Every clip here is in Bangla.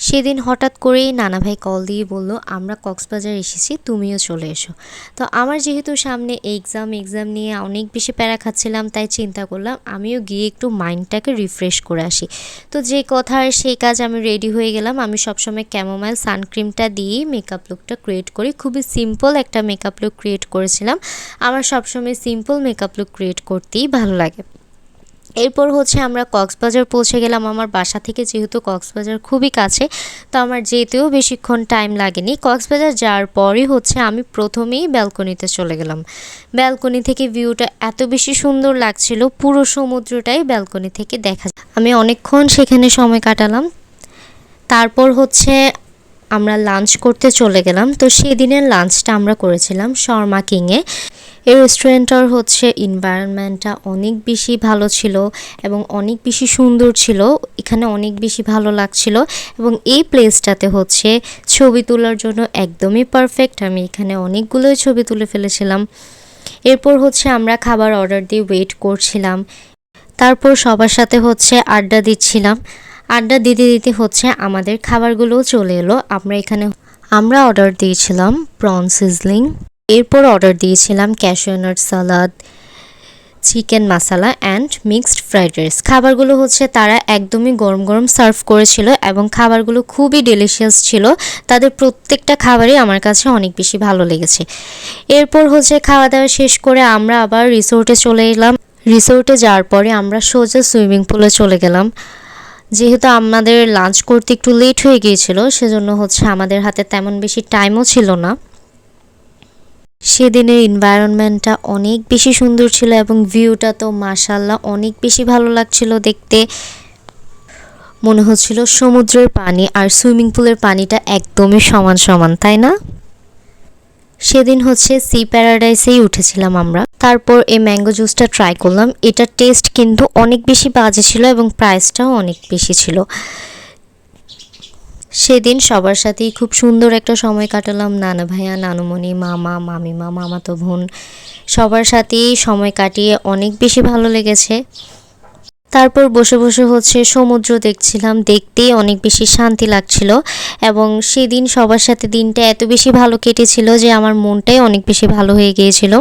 সেদিন হঠাৎ করেই নানা ভাই কল দিয়ে বলল, আমরা কক্সবাজার এসেছি, তুমিও চলে এসো। তো আমার যেহেতু সামনে এক্সাম নিয়ে অনেক বেশি প্যারা খাচ্ছিলাম, তাই চিন্তা করলাম আমিও গিয়ে একটু মাইন্ডটাকে রিফ্রেশ করে আসি। তো যে কথা আর সেই কাজ, আমি রেডি হয়ে গেলাম। আমি সবসময় ক্যামোমাইল সানক্রিমটা দিয়েই মেকআপ লুকটা ক্রিয়েট করি। খুবই সিম্পল একটা মেকআপ লুক ক্রিয়েট করেছিলাম। আমার সবসময় সিম্পল মেকআপ লুক ক্রিয়েট করতেই ভালো লাগে। এরপর আমরা কক্সবাজার পৌঁছে গেলাম। আমার বাসা থেকে যেহেতু কক্সবাজার খুবই কাছে, তো আমার যেতেও বেশিক্ষণ টাইম লাগেনি। কক্সবাজার যাওয়ার পরই আমি প্রথমেই ব্যালকনিতে চলে গেলাম। ব্যালকনি থেকে ভিউটা এত বেশি সুন্দর লাগছিল, পুরো সমুদ্রটাই ব্যালকনি থেকে দেখা যায়। আমি অনেকক্ষণ সেখানে সময় কাটালাম। তারপর আমরা লাঞ্চ করতে চলে গেলাম। তো সেদিনের লাঞ্চটা আমরা করেছিলাম শর্মা কিংয়ে। এই রেস্টুরেন্টটার এনভায়রনমেন্টটা অনেক বেশি ভালো ছিল এবং অনেক বেশি সুন্দর ছিল। এখানে অনেক বেশি ভালো লাগছিল এবং এই প্লেসটাতে ছবি তোলার জন্য একদমই পারফেক্ট। আমি এখানে অনেকগুলোই ছবি তুলে ফেলেছিলাম। এরপর আমরা খাবার অর্ডার দিয়ে ওয়েট করছিলাম। তারপর সবার সাথে আড্ডা দিচ্ছিলাম। আড্ডা দিতে দিতে আমাদের খাবারগুলোও চলে এলো। আমরা অর্ডার দিয়েছিলাম প্রন সিজলিং, এরপর অর্ডার দিয়েছিলাম ক্যাশিউ নাট সালাদ, চিকেন মাসালা অ্যান্ড মিক্সড ফ্রাইড রাইস। খাবারগুলো তারা একদমই গরম গরম সার্ভ করেছিল এবং খাবারগুলো খুবই ডেলিশিয়াস ছিল। তাদের প্রত্যেকটা খাবারই আমার কাছে অনেক বেশি ভালো লেগেছে। এরপর খাওয়া দাওয়া শেষ করে আমরা আবার রিসোর্টে চলে এলাম। রিসোর্টে যাওয়ার পরে আমরা সোজা সুইমিং পুলে চলে গেলাম। যেহেতু আমাদের লাঞ্চ করতে একটু লেট হয়ে গিয়েছিল, সেজন্য আমাদের হাতে তেমন বেশি টাইমও ছিল না। সেদিনের এনভায়রনমেন্টটা অনেক বেশি সুন্দর ছিল এবং ভিউটা তো মাশাআল্লাহ অনেক বেশি ভালো লাগছিল দেখতে। মনে হচ্ছিল সমুদ্রের পানি আর সুইমিং পুলের পানিটা একদমই সমান সমান, তাই না? সেদিন সি প্যারাডাইসেই উঠেছিলাম আমরা। তারপর এই ম্যাঙ্গো জুসটা ট্রাই করলাম। এটার টেস্ট কিন্তু অনেক বেশি বাজে ছিল এবং প্রাইসটাও অনেক বেশি ছিল। সেদিন সবার সাথেই খুব সুন্দর একটা সময় কাটালাম। নানা ভাইয়া, নানুমণি, মামা, মামিমা, মামাতো বোন, সবার সাথেই সময় কাটিয়ে অনেক বেশি ভালো লেগেছে। তারপর বসে বসে সমুদ্র দেখছিলাম, দেখতেই অনেক বেশি শান্তি লাগছিল এবং সেদিন সবার সাথে দিনটা এত বেশি ভালো কেটেছিল যে আমার মনটাই অনেক বেশি ভালো হয়ে গিয়েছিল।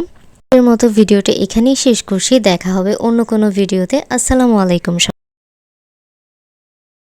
এর মতো ভিডিওটা এখানেই শেষ করছি। দেখা হবে অন্য কোনো ভিডিওতে। আসসালামু আলাইকুম।